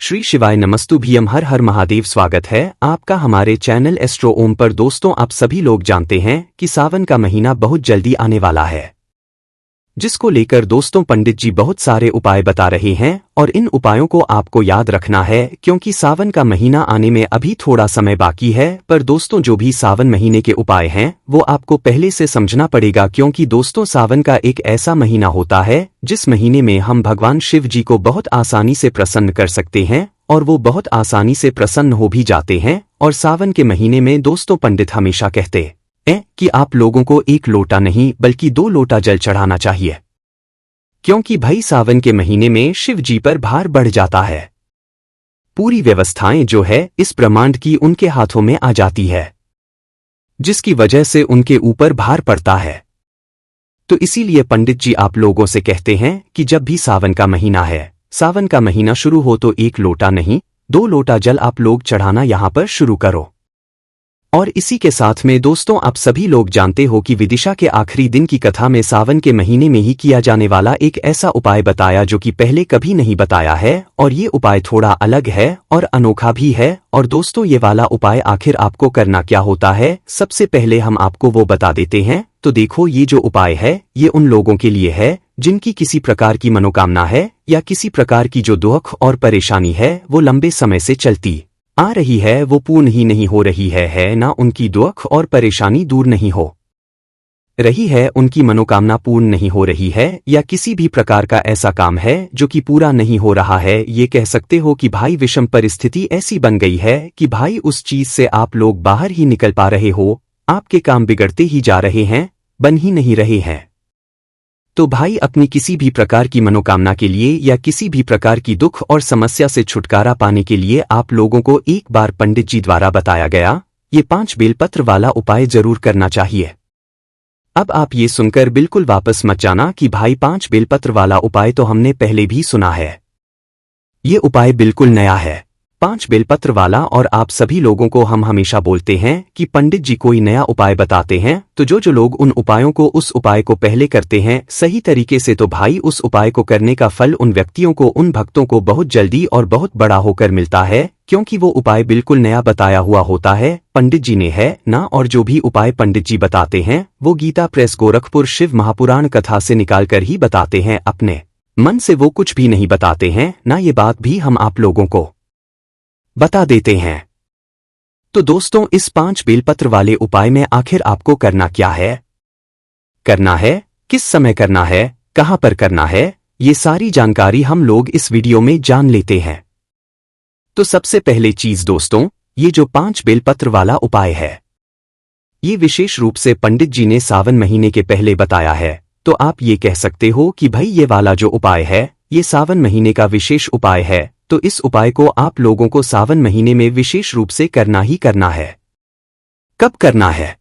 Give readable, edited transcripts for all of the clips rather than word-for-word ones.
श्री शिवाय नमस्तुभ्यम हर हर महादेव। स्वागत है आपका हमारे चैनल एस्ट्रो ओम पर। दोस्तों, आप सभी लोग जानते हैं कि सावन का महीना बहुत जल्दी आने वाला है, जिसको लेकर दोस्तों पंडित जी बहुत सारे उपाय बता रहे हैं और इन उपायों को आपको याद रखना है क्योंकि सावन का महीना आने में अभी थोड़ा समय बाकी है। पर दोस्तों, जो भी सावन महीने के उपाय हैं वो आपको पहले से समझना पड़ेगा, क्योंकि दोस्तों सावन का एक ऐसा महीना होता है जिस महीने में हम भगवान शिव जी को बहुत आसानी से प्रसन्न कर सकते हैं और वो बहुत आसानी से प्रसन्न हो भी जाते हैं। और सावन के महीने में दोस्तों पंडित हमेशा कहते हैं कि आप लोगों को 1 लोटा नहीं बल्कि 2 लोटा जल चढ़ाना चाहिए, क्योंकि भाई सावन के महीने में शिव जी पर भार बढ़ जाता है। पूरी व्यवस्थाएं जो है इस ब्रह्मांड की उनके हाथों में आ जाती है, जिसकी वजह से उनके ऊपर भार पड़ता है। तो इसीलिए पंडित जी आप लोगों से कहते हैं कि जब भी सावन का महीना है, सावन का महीना शुरू हो तो 1 लोटा नहीं 2 लोटा जल आप लोग चढ़ाना यहां पर शुरू करो। और इसी के साथ में दोस्तों, आप सभी लोग जानते हो कि विदिशा के आखिरी दिन की कथा में सावन के महीने में ही किया जाने वाला एक ऐसा उपाय बताया जो कि पहले कभी नहीं बताया है, और ये उपाय थोड़ा अलग है और अनोखा भी है। और दोस्तों, ये वाला उपाय आखिर आपको करना क्या होता है, सबसे पहले हम आपको वो बता देते हैं। तो देखो, ये जो उपाय है ये उन लोगों के लिए है जिनकी किसी प्रकार की मनोकामना है या किसी प्रकार की जो दुख और परेशानी है वो लंबे समय से चलती आ रही है, वो पूर्ण ही नहीं हो रही है ना उनकी दुख और परेशानी दूर नहीं हो रही है, उनकी मनोकामना पूर्ण नहीं हो रही है, या किसी भी प्रकार का ऐसा काम है जो कि पूरा नहीं हो रहा है। ये कह सकते हो कि भाई विषम परिस्थिति ऐसी बन गई है कि भाई उस चीज से आप लोग बाहर ही निकल पा रहे हो, आपके काम बिगड़ते ही जा रहे हैं, बन ही नहीं रहे हैं। तो भाई अपनी किसी भी प्रकार की मनोकामना के लिए या किसी भी प्रकार की दुख और समस्या से छुटकारा पाने के लिए आप लोगों को एक बार पंडित जी द्वारा बताया गया ये 5 बेलपत्र वाला उपाय जरूर करना चाहिए। अब आप ये सुनकर बिल्कुल वापस मत जाना कि भाई 5 बेलपत्र वाला उपाय तो हमने पहले भी सुना है, ये उपाय बिल्कुल नया है 5 बेलपत्र वाला। और आप सभी लोगों को हम हमेशा बोलते हैं कि पंडित जी कोई नया उपाय बताते हैं तो जो लोग उन उपायों को उस उपाय को पहले करते हैं सही तरीके से, तो भाई उस उपाय को करने का फल उन व्यक्तियों को, उन भक्तों को बहुत जल्दी और बहुत बड़ा होकर मिलता है, क्योंकि वो उपाय बिल्कुल नया बताया हुआ होता है, पंडित जी ने है ना। और जो भी उपाय पंडित जी बताते हैं वो गीता प्रेस गोरखपुर शिव महापुराण कथा से निकालकर ही बताते हैं, अपने मन से वो कुछ भी नहीं बताते हैं ना। ये बात भी हम आप लोगों को बता देते हैं। तो दोस्तों, इस 5 बेलपत्र वाले उपाय में आखिर आपको करना क्या है, करना है किस समय करना है, कहां पर करना है, ये सारी जानकारी हम लोग इस वीडियो में जान लेते हैं। तो सबसे पहले चीज दोस्तों, ये जो 5 बेलपत्र वाला उपाय है ये विशेष रूप से पंडित जी ने सावन महीने के पहले बताया है। तो आप ये कह सकते हो कि भाई ये वाला जो उपाय है ये सावन महीने का विशेष उपाय है, तो इस उपाय को आप लोगों को सावन महीने में विशेष रूप से करना ही करना है। कब करना है?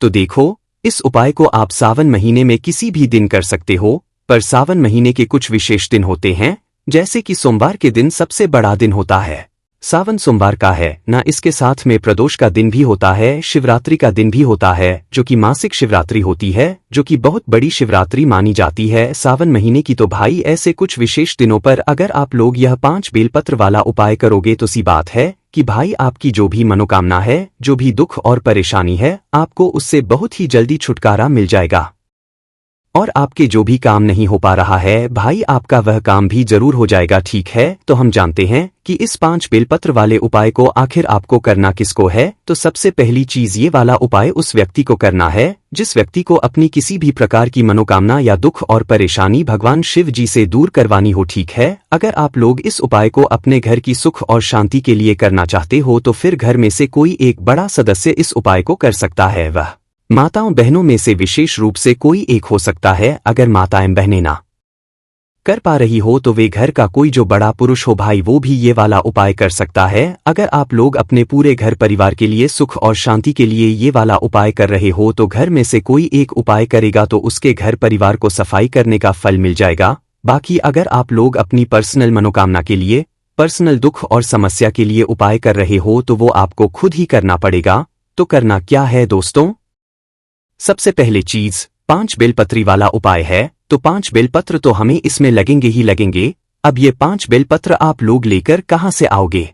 तो देखो, इस उपाय को आप सावन महीने में किसी भी दिन कर सकते हो, पर सावन महीने के कुछ विशेष दिन होते हैं, जैसे कि सोमवार के दिन सबसे बड़ा दिन होता है, सावन सोमवार का है ना। इसके साथ में प्रदोष का दिन भी होता है, शिवरात्रि का दिन भी होता है जो कि मासिक शिवरात्रि होती है, जो कि बहुत बड़ी शिवरात्रि मानी जाती है सावन महीने की। तो भाई ऐसे कुछ विशेष दिनों पर अगर आप लोग यह 5 बेलपत्र वाला उपाय करोगे तो सी बात है कि भाई आपकी जो भी मनोकामना है, जो भी दुख और परेशानी है, आपको उससे बहुत ही जल्दी छुटकारा मिल जाएगा। और आपके जो भी काम नहीं हो पा रहा है भाई, आपका वह काम भी जरूर हो जाएगा। ठीक है, तो हम जानते हैं कि इस 5 बेलपत्र वाले उपाय को आखिर आपको करना किसको है। तो सबसे पहली चीज ये वाला उपाय उस व्यक्ति को करना है जिस व्यक्ति को अपनी किसी भी प्रकार की मनोकामना या दुख और परेशानी भगवान शिव जी से दूर करवानी हो। ठीक है, अगर आप लोग इस उपाय को अपने घर की सुख और शांति के लिए करना चाहते हो तो फिर घर में से कोई एक बड़ा सदस्य इस उपाय को कर सकता है। वह माताओं बहनों में से विशेष रूप से कोई एक हो सकता है। अगर माताएं बहनें ना कर पा रही हो तो वे घर का कोई जो बड़ा पुरुष हो भाई, वो भी ये वाला उपाय कर सकता है। अगर आप लोग अपने पूरे घर परिवार के लिए सुख और शांति के लिए ये वाला उपाय कर रहे हो तो घर में से कोई एक उपाय करेगा तो उसके घर परिवार को सफाई करने का फल मिल जाएगा। बाकी अगर आप लोग अपनी पर्सनल मनोकामना के लिए, पर्सनल दुख और समस्या के लिए उपाय कर रहे हो तो वो आपको खुद ही करना पड़ेगा। तो करना क्या है दोस्तों? सबसे पहले चीज 5 बेलपत्री वाला उपाय है। तो 5 बेलपत्र तो हमें इसमें लगेंगे ही लगेंगे। अब ये 5 बेलपत्र आप लोग लेकर कहाँ से आओगे?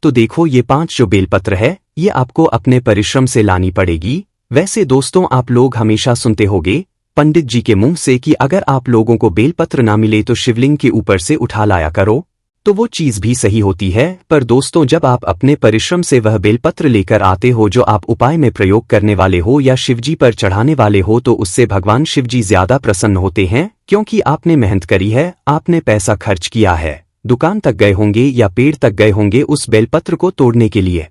तो देखो ये 5 जो बेलपत्र है ये आपको अपने परिश्रम से लानी पड़ेगी। वैसे दोस्तों आप लोग हमेशा सुनते होंगे पंडित जी के मुंह से कि अगर आप लोगों को बेलपत्र ना मिले तो शिवलिंग के ऊपर से उठा लाया करो, तो वो चीज भी सही होती है। पर दोस्तों जब आप अपने परिश्रम से वह बेलपत्र लेकर आते हो जो आप उपाय में प्रयोग करने वाले हो या शिवजी पर चढ़ाने वाले हो, तो उससे भगवान शिवजी ज्यादा प्रसन्न होते हैं, क्योंकि आपने मेहनत करी है, आपने पैसा खर्च किया है, दुकान तक गए होंगे या पेड़ तक गए होंगे उस बेलपत्र को तोड़ने के लिए।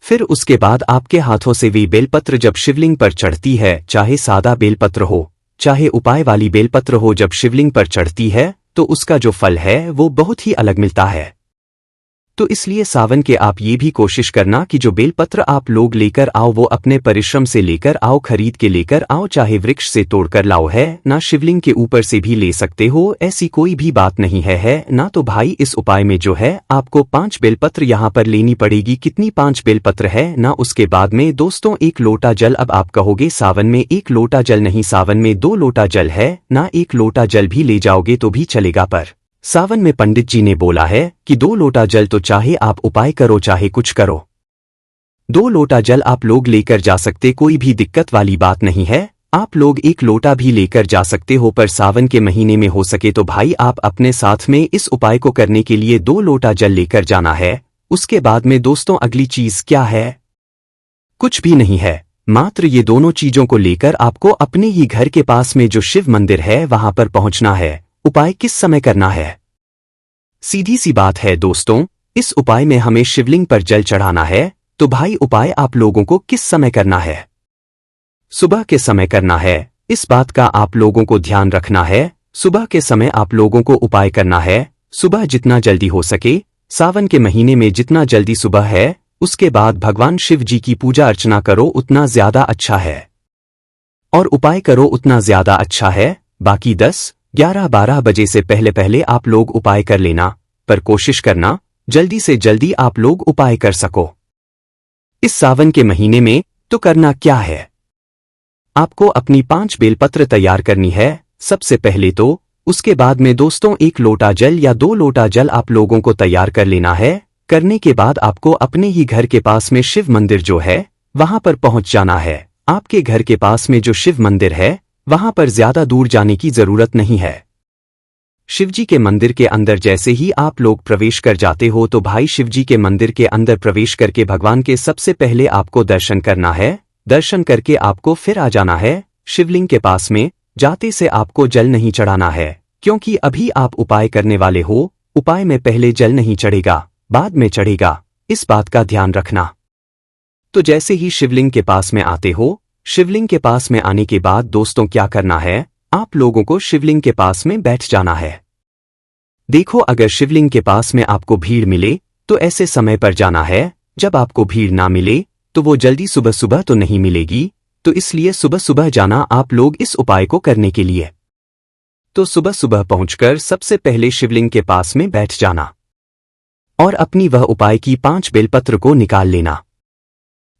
फिर उसके बाद आपके हाथों से वे बेलपत्र जब शिवलिंग पर चढ़ती है, चाहे सादा बेलपत्र हो चाहे उपाय वाली बेलपत्र हो, जब शिवलिंग पर चढ़ती है तो उसका जो फल है वो बहुत ही अलग मिलता है। तो इसलिए सावन के आप ये भी कोशिश करना कि जो बेलपत्र आप लोग लेकर आओ वो अपने परिश्रम से लेकर आओ, खरीद के लेकर आओ, चाहे वृक्ष से तोड़कर लाओ है ना, शिवलिंग के ऊपर से भी ले सकते हो, ऐसी कोई भी बात नहीं है ना। तो भाई इस उपाय में जो है आपको 5 बेलपत्र यहाँ पर लेनी पड़ेगी। कितनी? 5 बेलपत्र है ना। उसके बाद में दोस्तों 1 लोटा जल। अब आप कहोगे सावन में 1 लोटा जल नहीं, सावन में 2 लोटा जल है ना, 1 लोटा जल भी ले जाओगे तो भी चलेगा, पर सावन में पंडित जी ने बोला है कि 2 लोटा जल तो चाहे आप उपाय करो चाहे कुछ करो, 2 लोटा जल आप लोग लेकर जा सकते, कोई भी दिक्कत वाली बात नहीं है। आप लोग 1 लोटा भी लेकर जा सकते हो, पर सावन के महीने में हो सके तो भाई आप अपने साथ में इस उपाय को करने के लिए 2 लोटा जल लेकर जाना है। उसके बाद में दोस्तों अगली चीज क्या है? कुछ भी नहीं है, मात्र ये दोनों चीजों को लेकर आपको अपने ही घर के पास में जो शिव मंदिर है वहां पर पहुंचना है। उपाय किस समय करना है? सीधी सी बात है दोस्तों, इस उपाय में हमें शिवलिंग पर जल चढ़ाना है। तो भाई उपाय आप लोगों को किस समय करना है? सुबह के समय करना है। इस बात का आप लोगों को ध्यान रखना है, सुबह के समय आप लोगों को उपाय करना है। सुबह जितना जल्दी हो सके, सावन के महीने में जितना जल्दी सुबह है, उसके बाद भगवान शिव जी की पूजा अर्चना करो उतना ज्यादा अच्छा है, और उपाय करो उतना ज्यादा अच्छा है। बाकी 10, 11, 12 बजे से पहले पहले आप लोग उपाय कर लेना, पर कोशिश करना जल्दी से जल्दी आप लोग उपाय कर सको इस सावन के महीने में। तो करना क्या है? आपको अपनी 5 बेलपत्र तैयार करनी है सबसे पहले तो। उसके बाद में दोस्तों 1 लोटा जल या 2 लोटा जल आप लोगों को तैयार कर लेना है। करने के बाद आपको अपने ही घर के पास में शिव मंदिर जो है वहां पर पहुंच जाना है। आपके घर के पास में जो शिव मंदिर है वहां पर ज्यादा दूर जाने की जरूरत नहीं है। शिवजी के मंदिर के अंदर जैसे ही आप लोग प्रवेश कर जाते हो तो भाई शिवजी के मंदिर के अंदर प्रवेश करके भगवान के सबसे पहले आपको दर्शन करना है। दर्शन करके आपको फिर आ जाना है शिवलिंग के पास में। जाते से आपको जल नहीं चढ़ाना है, क्योंकि अभी आप उपाय करने वाले हो। उपाय में पहले जल नहीं चढ़ेगा, बाद में चढ़ेगा, इस बात का ध्यान रखना। तो जैसे ही शिवलिंग के पास में आते हो, शिवलिंग के पास में आने के बाद दोस्तों क्या करना है, आप लोगों को शिवलिंग के पास में बैठ जाना है। देखो अगर शिवलिंग के पास में आपको भीड़ मिले तो ऐसे समय पर जाना है। जब आपको भीड़ ना मिले तो वो जल्दी सुबह सुबह तो नहीं मिलेगी, तो इसलिए सुबह सुबह जाना आप लोग इस उपाय को करने के लिए। तो सुबह सुबह पहुंचकर सबसे पहले शिवलिंग के पास में बैठ जाना और अपनी वह उपाय की 5 बेलपत्र को निकाल लेना।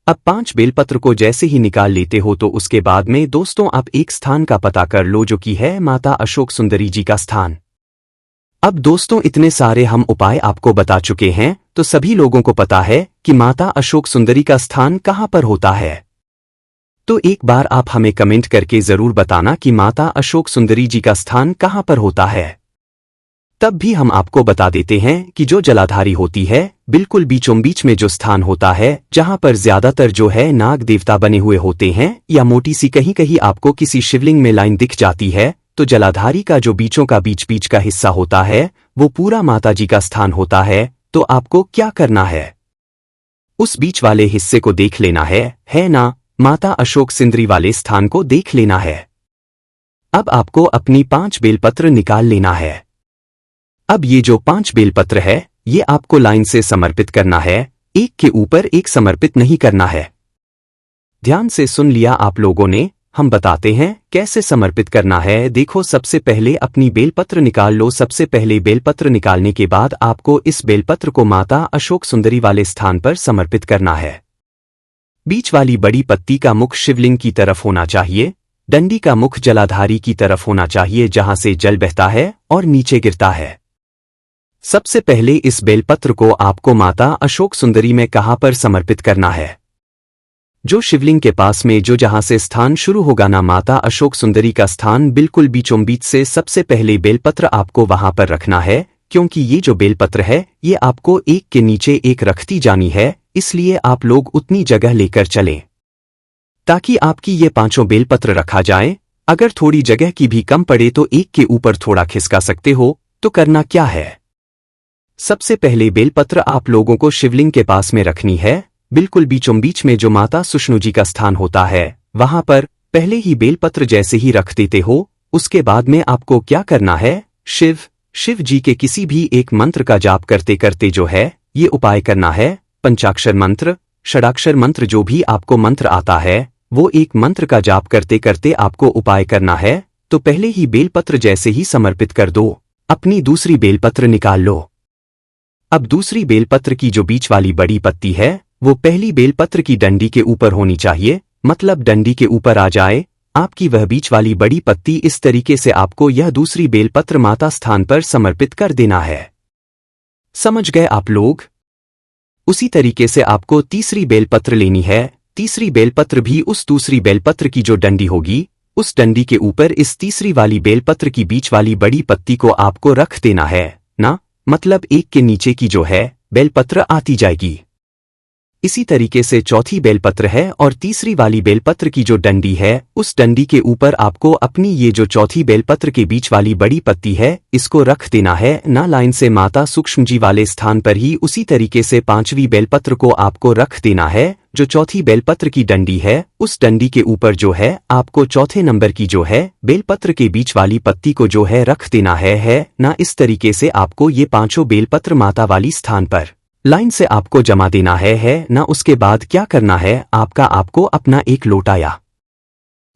अब 5 बेलपत्र को जैसे ही निकाल लेते हो तो उसके बाद में दोस्तों आप एक स्थान का पता कर लो जो कि है माता अशोक सुंदरी जी का स्थान। अब दोस्तों इतने सारे हम उपाय आपको बता चुके हैं, तो सभी लोगों को पता है कि माता अशोक सुंदरी का स्थान कहां पर होता है। तो एक बार आप हमें कमेंट करके जरूर बताना कि माता अशोक सुंदरी जी का स्थान कहां पर होता है। तब भी हम आपको बता देते हैं कि जो जलाधारी होती है बिल्कुल बीचों बीच में जो स्थान होता है, जहां पर ज्यादातर जो है नाग देवता बने हुए होते हैं, या मोटी सी कहीं कहीं आपको किसी शिवलिंग में लाइन दिख जाती है, तो जलाधारी का जो बीचों का बीच बीच का हिस्सा होता है वो पूरा माता जी का स्थान होता है। तो आपको क्या करना है, उस बीच वाले हिस्से को देख लेना है ना, माता अशोक सुंदरी वाले स्थान को देख लेना है। अब आपको अपनी 5 बेलपत्र निकाल लेना है। अब ये जो 5 बेलपत्र है ये आपको लाइन से समर्पित करना है, एक के ऊपर एक समर्पित नहीं करना है। ध्यान से सुन लिया आप लोगों ने, हम बताते हैं कैसे समर्पित करना है। देखो सबसे पहले अपनी बेलपत्र निकाल लो। सबसे पहले बेलपत्र निकालने के बाद आपको इस बेलपत्र को माता अशोक सुंदरी वाले स्थान पर समर्पित करना है। बीच वाली बड़ी पत्ती का मुख शिवलिंग की तरफ होना चाहिए। डंडी का मुख जलाधारी की तरफ होना चाहिए जहां से जल बहता है और नीचे गिरता है। सबसे पहले इस बेलपत्र को आपको माता अशोक सुंदरी में कहां पर समर्पित करना है? जो शिवलिंग के पास में जो जहां से स्थान शुरू होगा ना माता अशोक सुंदरी का स्थान बिल्कुल बीचों बीच से सबसे पहले बेलपत्र आपको वहां पर रखना है, क्योंकि ये जो बेलपत्र है ये आपको एक के नीचे एक रखती जानी है, इसलिए आप लोग उतनी जगह लेकर चलें ताकि आपकी ये पांचों बेलपत्र रखा जाए। अगर थोड़ी जगह की भी कम पड़े तो एक के ऊपर थोड़ा खिसका सकते हो। तो करना क्या है? सबसे पहले बेलपत्र आप लोगों को शिवलिंग के पास में रखनी है, बिल्कुल बीचों बीच में जो माता सुष्णु जी का स्थान होता है वहां पर पहले ही बेलपत्र जैसे ही रख देते हो। उसके बाद में आपको क्या करना है? शिव जी के किसी भी एक मंत्र का जाप करते करते जो है ये उपाय करना है। पंचाक्षर मंत्र, षडाक्षर मंत्र, जो भी आपको मंत्र आता है वो एक मंत्र का जाप करते करते आपको उपाय करना है। तो पहले ही बेलपत्र जैसे ही समर्पित कर दो, अपनी दूसरी बेलपत्र निकाल लो। अब दूसरी बेलपत्र की जो बीच वाली बड़ी पत्ती है वो पहली बेलपत्र की डंडी के ऊपर होनी चाहिए, मतलब डंडी के ऊपर आ जाए आपकी वह बीच वाली बड़ी पत्ती। इस तरीके से आपको यह दूसरी बेलपत्र माता स्थान पर समर्पित कर देना है। समझ गए आप लोग? उसी तरीके से आपको तीसरी बेलपत्र लेनी है। तीसरी बेलपत्र भी उस दूसरी बेलपत्र की जो डंडी होगी उस डंडी के ऊपर इस तीसरी वाली बेलपत्र की बीच वाली बड़ी पत्ती को आपको रख देना है ना, मतलब एक के नीचे की जो है बेलपत्र आती जाएगी। इसी तरीके से चौथी बेलपत्र है और तीसरी वाली बेलपत्र की जो डंडी है उस डंडी के ऊपर आपको अपनी ये जो चौथी बेलपत्र के बीच वाली बड़ी पत्ती है इसको रख देना है ना, लाइन से माता सूक्ष्म जी वाले स्थान पर ही। उसी तरीके से पांचवी बेलपत्र को आपको रख देना है। जो चौथी बेलपत्र की डंडी है उस डंडी के ऊपर जो है आपको चौथे नंबर की जो है बेलपत्र के बीच वाली पत्ती को जो है रख देना है ना। इस तरीके से आपको ये पांचों बेलपत्र माता वाली स्थान पर लाइन से आपको जमा देना है ना। उसके बाद क्या करना है? आपको अपना एक लोटा या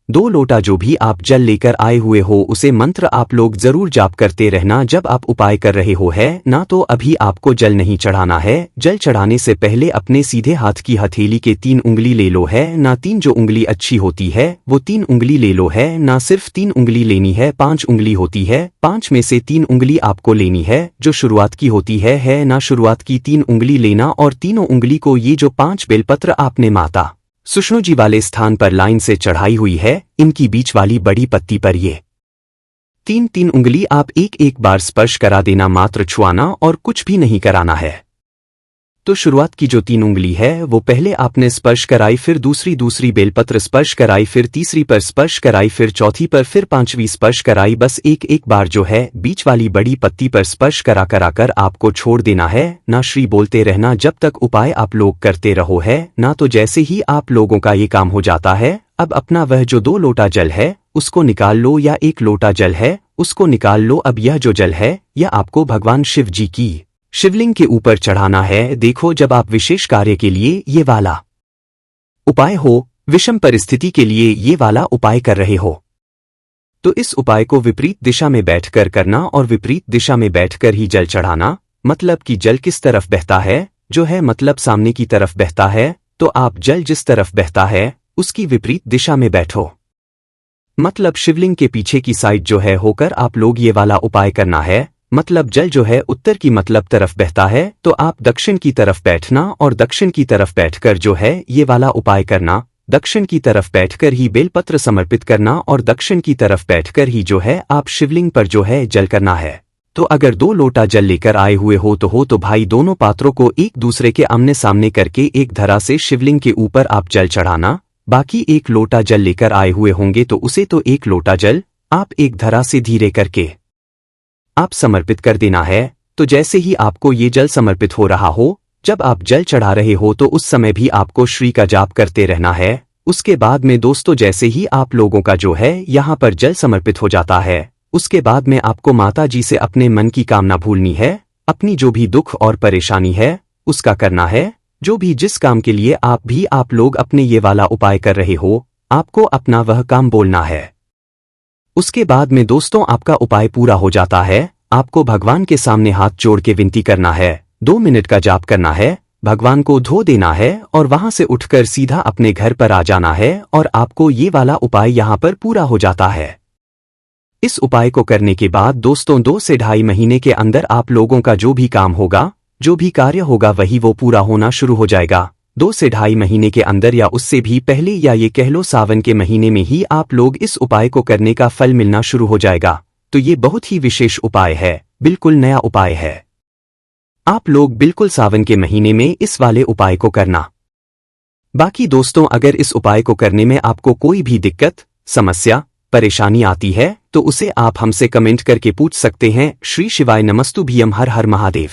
2 लोटा जो भी आप जल लेकर आए हुए हो उसे मंत्र आप लोग जरूर जाप करते रहना जब आप उपाय कर रहे हो है ना। तो अभी आपको जल नहीं चढ़ाना है। जल चढ़ाने से पहले अपने सीधे हाथ की हथेली के 3 उंगली ले लो है ना। 3 जो उंगली अच्छी होती है वो 3 उंगली ले लो है ना, सिर्फ 3 उंगली लेनी है। 5 उंगली होती है, 5 में से 3 उंगली आपको लेनी है जो शुरुआत की होती है ना। शुरुआत की 3 उंगली लेना और तीनों उंगली को ये जो 5 बेलपत्र आपने माता सुष्णु जी वाले स्थान पर लाइन से चढ़ाई हुई है इनकी बीच वाली बड़ी पत्ती पर ये 3 उंगली आप एक बार स्पर्श करा देना, मात्र छुआना और कुछ भी नहीं कराना है। तो शुरुआत की जो 3 उंगली है वो पहले आपने स्पर्श कराई, फिर दूसरी बेलपत्र स्पर्श कराई, फिर तीसरी पर स्पर्श कराई, फिर चौथी पर, फिर 5वीं स्पर्श कराई। बस एक बार जो है बीच वाली बड़ी पत्ती पर स्पर्श कराकर आपको छोड़ देना है ना। श्री बोलते रहना जब तक उपाय आप लोग करते रहो है ना। तो जैसे ही आप लोगों का ये काम हो जाता है अब अपना वह जो 2 लोटा जल है उसको निकाल लो, या 1 लोटा जल है उसको निकाल लो। अब यह जो जल है यह आपको भगवान शिव जी की शिवलिंग के ऊपर चढ़ाना है। देखो, जब आप विशेष कार्य के लिए ये वाला उपाय हो, विषम परिस्थिति के लिए ये वाला उपाय कर रहे हो, तो इस उपाय को विपरीत दिशा में बैठकर करना और विपरीत दिशा में बैठकर ही जल चढ़ाना। मतलब कि जल किस तरफ बहता है जो है, मतलब सामने की तरफ बहता है, तो आप जल जिस तरफ बहता है उसकी विपरीत दिशा में बैठो। मतलब शिवलिंग के पीछे की साइड जो है होकर आप लोग ये वाला उपाय करना है। मतलब जल जो है उत्तर की मतलब तरफ बहता है तो आप दक्षिण की तरफ बैठना और दक्षिण की तरफ बैठकर जो है ये वाला उपाय करना। दक्षिण की तरफ बैठकर ही बेलपत्र समर्पित करना और दक्षिण की तरफ बैठकर ही जो है आप शिवलिंग पर जो है जल करना है। तो अगर 2 लोटा जल लेकर आए हुए हो तो भाई दोनों पात्रों को एक दूसरे के आमने सामने करके एक धरा से शिवलिंग के ऊपर आप जल चढ़ाना। बाकी 1 लोटा जल लेकर आए हुए होंगे तो उसे तो 1 लोटा जल आप एक धरा से धीरे करके आप समर्पित कर देना है। तो जैसे ही आपको ये जल समर्पित हो रहा हो, जब आप जल चढ़ा रहे हो तो उस समय भी आपको श्री का जाप करते रहना है। उसके बाद में दोस्तों जैसे ही आप लोगों का जो है यहाँ पर जल समर्पित हो जाता है, उसके बाद में आपको माता जी से अपने मन की कामना भूलनी है। अपनी जो भी दुख और परेशानी है उसका करना है। जो भी जिस काम के लिए आप लोग अपने ये वाला उपाय कर रहे हो, आपको अपना वह काम बोलना है। उसके बाद में दोस्तों आपका उपाय पूरा हो जाता है। आपको भगवान के सामने हाथ जोड़ के विनती करना है, 2 मिनट का जाप करना है। भगवान को धो देना है और वहां से उठकर सीधा अपने घर पर आ जाना है और आपको ये वाला उपाय यहाँ पर पूरा हो जाता है। इस उपाय को करने के बाद दोस्तों 2 से ढाई महीने के अंदर आप लोगों का जो भी काम होगा, जो भी कार्य होगा वही वो पूरा होना शुरू हो जाएगा। 2 से ढाई महीने के अंदर या उससे भी पहले या ये कह लो सावन के महीने में ही आप लोग इस उपाय को करने का फल मिलना शुरू हो जाएगा। तो ये बहुत ही विशेष उपाय है, बिल्कुल नया उपाय है। आप लोग बिल्कुल सावन के महीने में इस वाले उपाय को करना। बाकी दोस्तों अगर इस उपाय को करने में आपको कोई भी दिक्कत, समस्या, परेशानी आती है तो उसे आप हमसे कमेंट करके पूछ सकते हैं। श्री शिवाय नमस्तुभ्यम। हर हर महादेव।